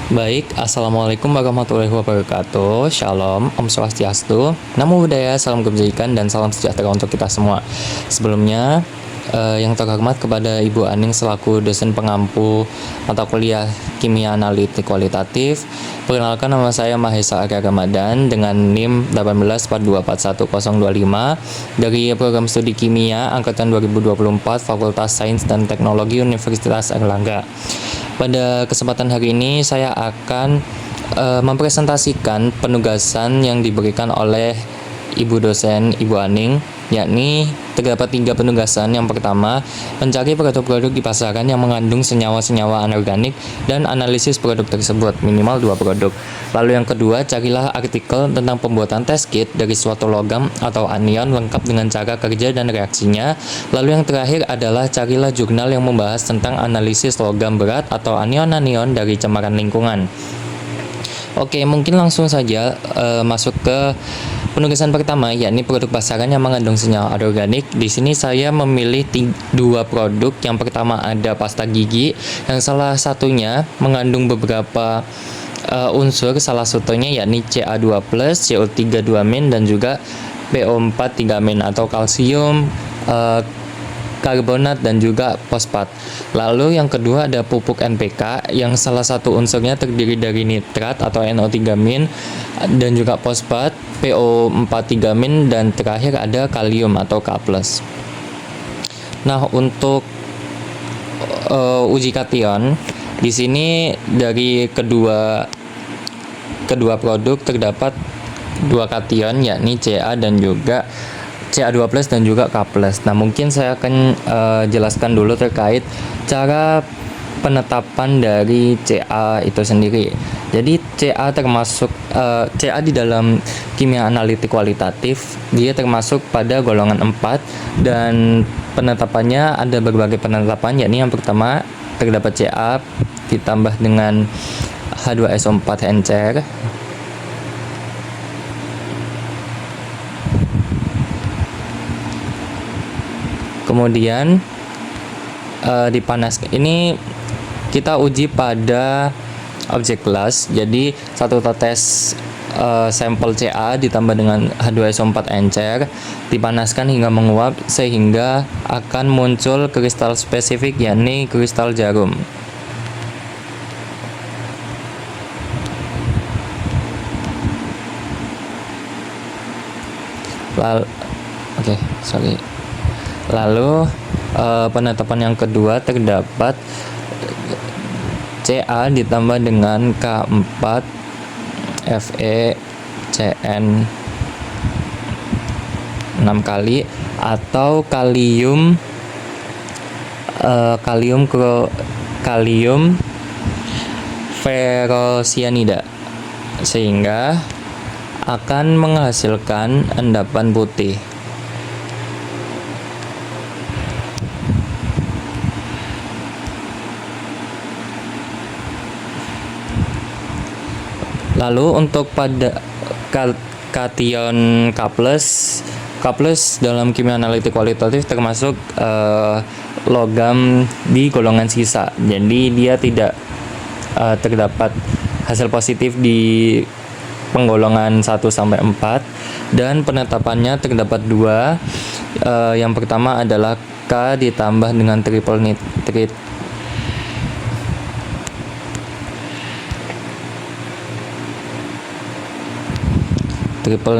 Baik, Assalamualaikum warahmatullahi wabarakatuh. Shalom, Om Swastiastu, Namo Buddhaya, salam kebajikan dan salam sejahtera untuk kita semua. Sebelumnya, yang terhormat kepada Ibu Aning selaku dosen pengampu mata kuliah Kimia Analitik Kualitatif. Perkenalkan, nama saya Mahesa Arya Ramadan dengan NIM 184241025 dari program studi Kimia angkatan 2024 Fakultas Sains dan Teknologi Universitas Airlangga. Pada kesempatan hari ini saya akan mempresentasikan penugasan yang diberikan oleh Ibu dosen Ibu Aning, yakni terdapat 3 penugasan. Yang pertama, mencari produk-produk di pasaran yang mengandung senyawa-senyawa anorganik dan analisis produk tersebut, minimal 2 produk. Lalu yang kedua, carilah artikel tentang pembuatan test kit dari suatu logam atau anion lengkap dengan cara kerja dan reaksinya. Lalu yang terakhir adalah carilah jurnal yang membahas tentang analisis logam berat atau anion-anion dari cemaran lingkungan. Oke, mungkin langsung saja masuk ke penugasan pertama, yakni produk pasaran yang mengandung senyawa anorganik. Di sini saya memilih 2 produk. Yang pertama ada pasta gigi, yang salah satunya mengandung beberapa unsur, salah satunya yakni Ca2+, CO3-2-min dan juga PO4-3-min atau kalsium, karbonat dan juga fosfat. Lalu yang kedua ada pupuk NPK yang salah satu unsurnya terdiri dari nitrat atau NO3-min dan juga fosfat, PO4-3-min dan terakhir ada kalium atau K+. Nah, untuk uji kation di sini dari kedua produk terdapat 2 kation yakni Ca dan juga Ca2+ dan juga K+. Nah, mungkin saya akan jelaskan dulu terkait cara penetapan dari Ca itu sendiri. Jadi Ca termasuk Ca di dalam kimia analitik kualitatif, dia termasuk pada golongan 4 dan penetapannya ada berbagai penetapan, yakni yang pertama terdapat Ca ditambah dengan H2SO4 encer. Kemudian dipanaskan. Ini kita uji pada objek kelas. Jadi satu tetes sampel Ca ditambah dengan H2SO4 encer dipanaskan hingga menguap sehingga akan muncul kristal spesifik, yakni kristal jarum. Lalu penetapan yang kedua terdapat Ca ditambah dengan K4 FeCN 6 kali atau kalium ferrosianida sehingga akan menghasilkan endapan putih. Lalu untuk pada kation K+, dalam kimia analitik kualitatif termasuk logam di golongan sisa. Jadi dia tidak terdapat hasil positif di penggolongan 1 sampai 4 dan penetapannya terdapat 2. Yang pertama adalah K ditambah dengan triple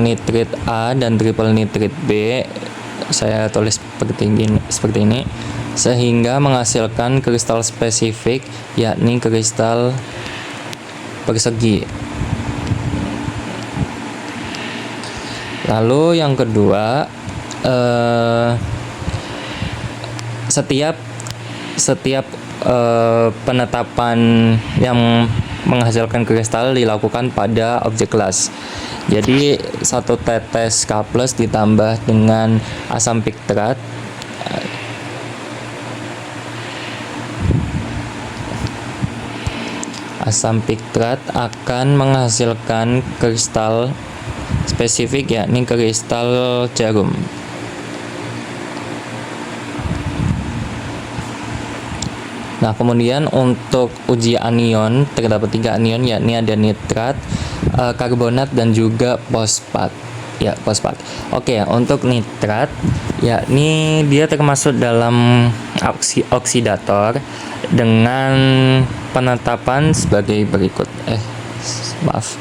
nitrit A dan triple nitrit B, saya tulis seperti ini sehingga menghasilkan kristal spesifik, yakni kristal persegi. Lalu yang kedua, setiap penetapan yang menghasilkan kristal dilakukan pada objek kelas. Jadi satu tetes K+ ditambah dengan asam piktrat akan menghasilkan kristal spesifik, yakni kristal jarum. Nah, kemudian untuk uji anion terdapat 3 anion, yakni ada nitrat, karbonat, dan juga fosfat. Ya, fosfat. Oke, untuk nitrat, yakni dia termasuk dalam oksidator dengan penetapan sebagai berikut. Maaf.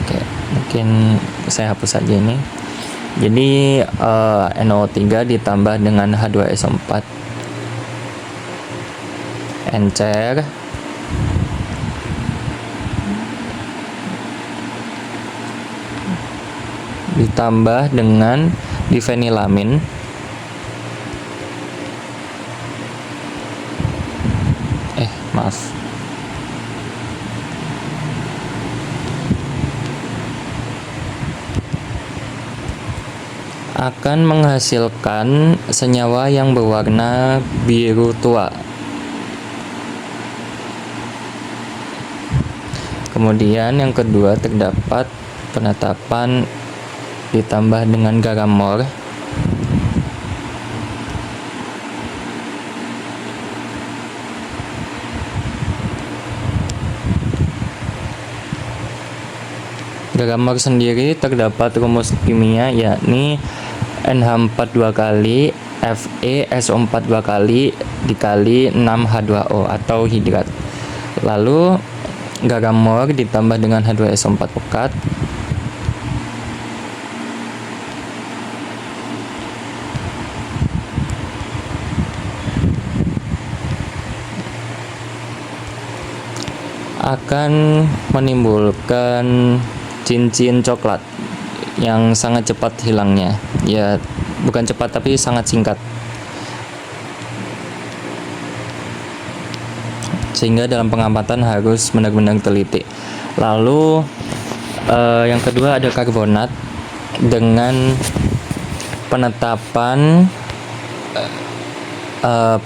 Oke, mungkin saya hapus saja ini. Jadi NO3 ditambah dengan H2SO4, encer, ditambah dengan difenilamin, maaf, akan menghasilkan senyawa yang berwarna biru tua. Kemudian yang kedua terdapat penetapan ditambah dengan garam mor, garam mor sendiri terdapat rumus kimia, yakni NH4 2 kali FeSO4 2 kali dikali 6H2O atau hidrat. Lalu garam mor ditambah dengan H2SO4 pekat, akan menimbulkan cincin coklat yang sangat cepat hilangnya. Ya, bukan cepat tapi sangat singkat. Sehingga dalam pengamatan harus benar-benar teliti. Lalu yang kedua ada karbonat dengan penetapan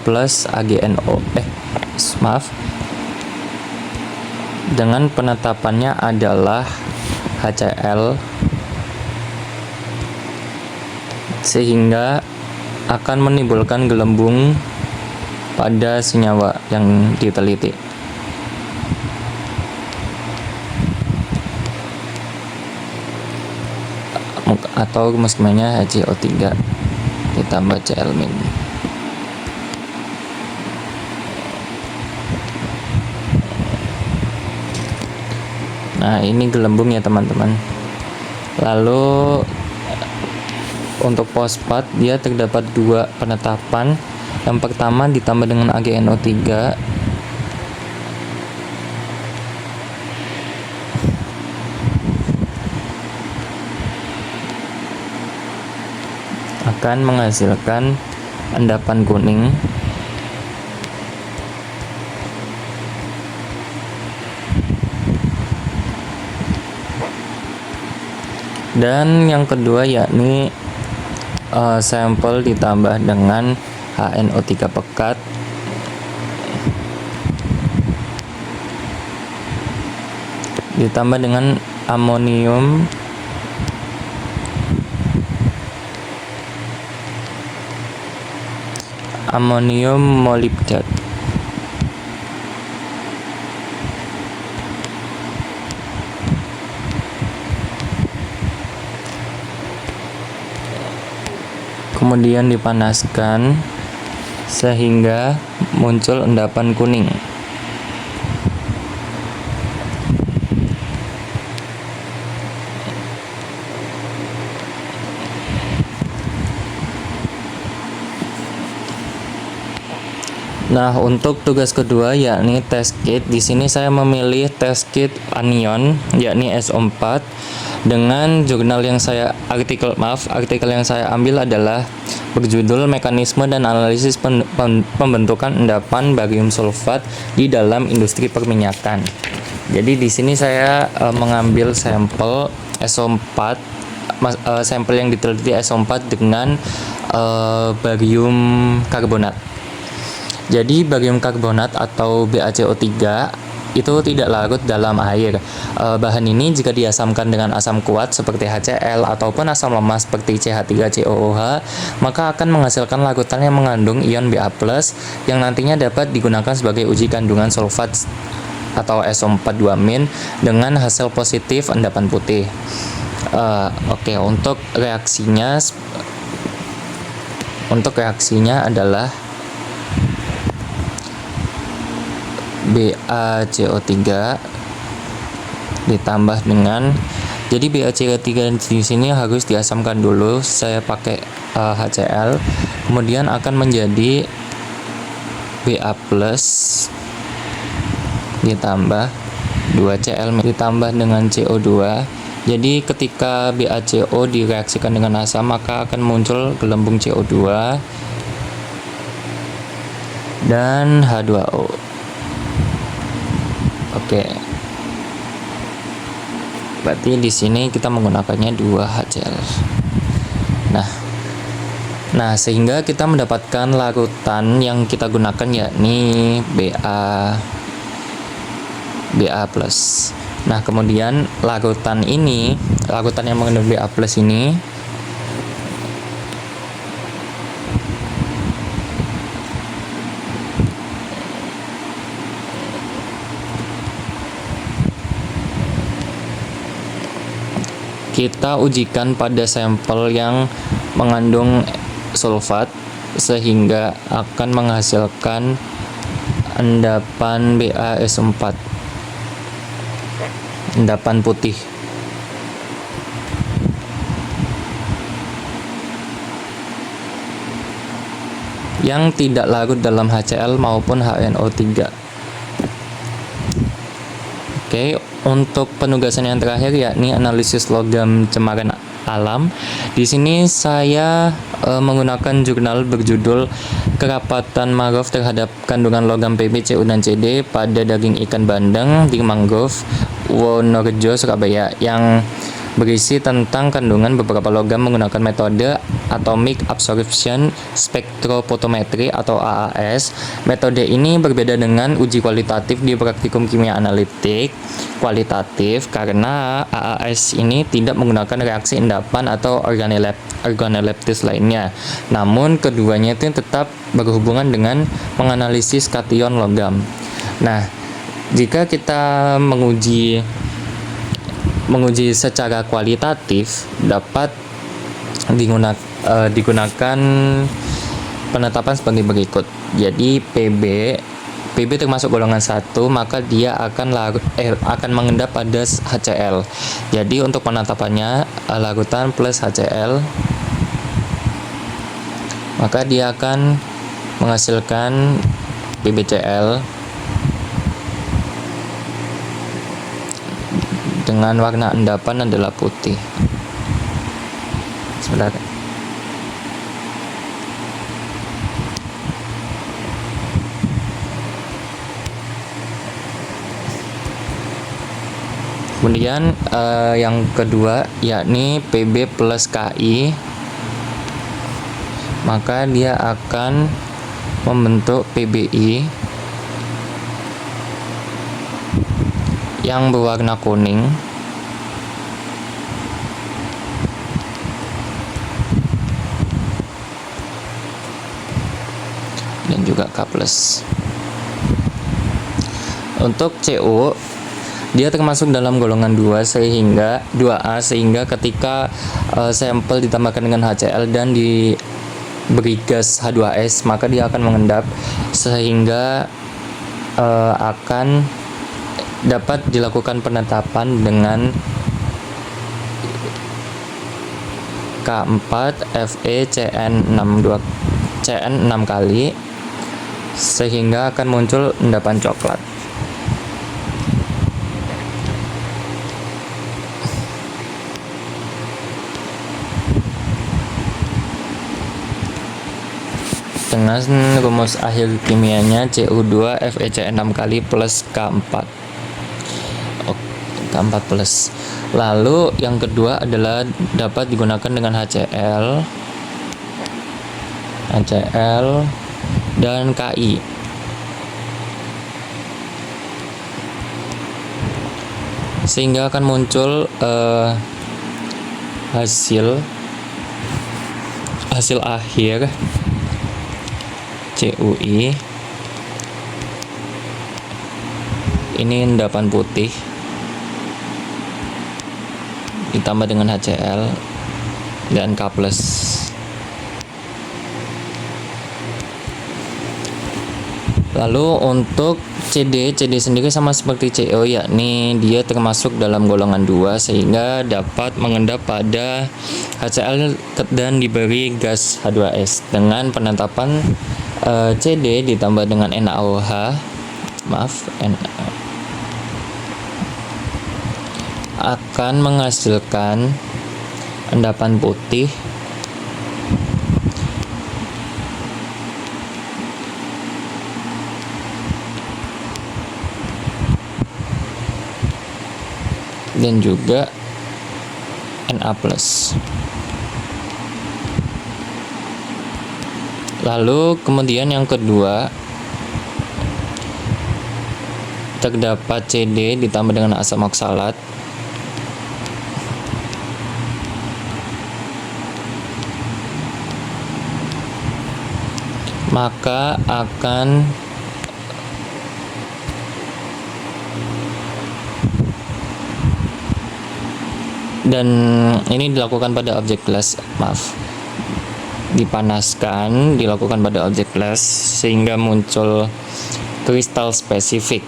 plus AgNO. Maaf. Dengan penetapannya adalah HCl, sehingga akan menimbulkan gelembung pada senyawa yang diteliti. Atau kemungkinannya HCO3 ditambah Cl-. Nah, ini gelembung ya teman-teman. Lalu untuk fosfat dia terdapat 2 penetapan. Yang pertama ditambah dengan AgNO3 akan menghasilkan endapan kuning. Dan yang kedua yakni sampel ditambah dengan HNO3 pekat ditambah dengan amonium molibdat. Kemudian dipanaskan sehingga muncul endapan kuning. Nah, untuk tugas kedua yakni test kit. Di sini saya memilih test kit anion yakni SO4 dengan jurnal yang saya artikel yang saya ambil adalah berjudul Mekanisme dan Analisis Pembentukan Endapan Barium Sulfat di dalam Industri Perminyakan. Jadi di sini saya mengambil sampel SO4, sampel yang diteliti SO4 dengan barium karbonat. Jadi barium karbonat atau BaCO3 itu tidak larut dalam air. Bahan ini jika diasamkan dengan asam kuat seperti HCl ataupun asam lemah seperti CH3COOH, maka akan menghasilkan larutan yang mengandung ion Ba+ yang nantinya dapat digunakan sebagai uji kandungan sulfat atau SO4-2- dengan hasil positif endapan putih. Oke, untuk reaksinya adalah BaCO3 ditambah dengan, jadi BaCO3 di sini harus diasamkan dulu, saya pakai HCl, kemudian akan menjadi Ba+ ditambah 2Cl ditambah dengan CO2. Jadi ketika BaCO direaksikan dengan asam, maka akan muncul gelembung CO2 dan H2O. Oke. Berarti di sini kita menggunakannya 2 HCl. Nah, sehingga kita mendapatkan larutan yang kita gunakan yakni Ba+. Nah, kemudian larutan yang mengandung Ba+ ini kita ujikan pada sampel yang mengandung sulfat sehingga akan menghasilkan endapan BaS4, endapan putih. Yang tidak larut dalam HCl maupun HNO3. Oke, untuk penugasan yang terakhir yakni analisis logam cemaran alam. Di sini saya menggunakan jurnal berjudul Kerapatan Mangrove terhadap kandungan logam Pb, Cu, dan Cd pada daging ikan bandeng di mangrove Wonorejo, Surabaya, yang berisi tentang kandungan beberapa logam menggunakan metode Atomic Absorption Spectrophotometry atau AAS. Metode ini berbeda dengan uji kualitatif di praktikum kimia analitik kualitatif karena AAS ini tidak menggunakan reaksi endapan atau organoleptis lainnya. Namun keduanya itu tetap berhubungan dengan menganalisis kation logam. Nah, jika kita menguji secara kualitatif dapat digunakan penetapan sebagai berikut. Jadi PB termasuk golongan 1, maka dia akan mengendap pada HCl. Jadi untuk penetapannya larutan plus HCl, maka dia akan menghasilkan PbCl dengan warna endapan adalah putih. Sebentar. Kemudian yang kedua yakni Pb plus Ki, maka dia akan membentuk PBI yang berwarna kuning dan juga K+. Untuk Cu, dia termasuk dalam golongan 2A sehingga ketika sampel ditambahkan dengan HCl dan diberi gas H2S, maka dia akan mengendap sehingga akan dapat dilakukan penetapan dengan K4 FeCN 6 kali sehingga akan muncul endapan coklat. Dengan rumus akhir kimianya Cu2 FeCN 6 kali plus K4 plus. Lalu yang kedua adalah dapat digunakan dengan HCl dan Ki. sehingga akan muncul hasil akhir CUI. Ini endapan putih ditambah dengan HCl dan K+. Lalu untuk CD sendiri sama seperti CO, yakni dia termasuk dalam golongan 2 sehingga dapat mengendap pada HCl dan diberi gas H2S dengan penetapan CD ditambah dengan NaOH akan menghasilkan endapan putih dan juga Na+. Lalu kemudian yang kedua, terdapat CD ditambah dengan asam oksalat maka akan dan ini dilakukan pada objek glass, dilakukan pada objek glass sehingga muncul kristal spesifik.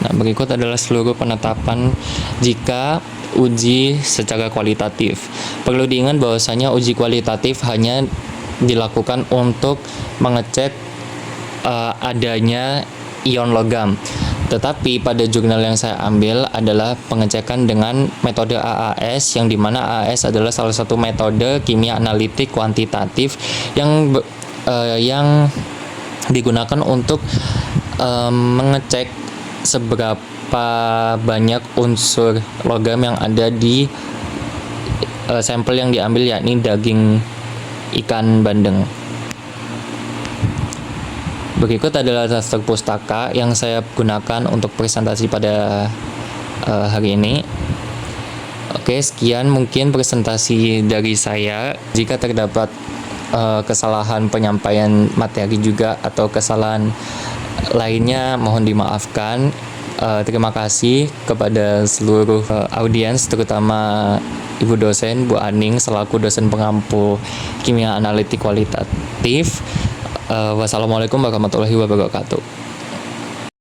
Nah, berikut adalah seluruh penetapan jika uji secara kualitatif. Perlu diingat bahwasanya uji kualitatif hanya dilakukan untuk mengecek adanya ion logam. Tetapi pada jurnal yang saya ambil adalah pengecekan dengan metode AAS, yang dimana AAS adalah salah satu metode kimia analitik kuantitatif yang digunakan untuk mengecek seberapa banyak unsur logam yang ada di sampel yang diambil, yakni daging ikan bandeng. Berikut adalah daftar pustaka yang saya gunakan untuk presentasi pada hari ini. Oke, sekian mungkin presentasi dari saya. Jika terdapat kesalahan penyampaian materi juga atau kesalahan lainnya, mohon dimaafkan. Terima kasih kepada seluruh audiens, terutama Ibu dosen, Bu Aning, selaku dosen pengampu kimia analitik kualitatif. Wassalamualaikum warahmatullahi wabarakatuh.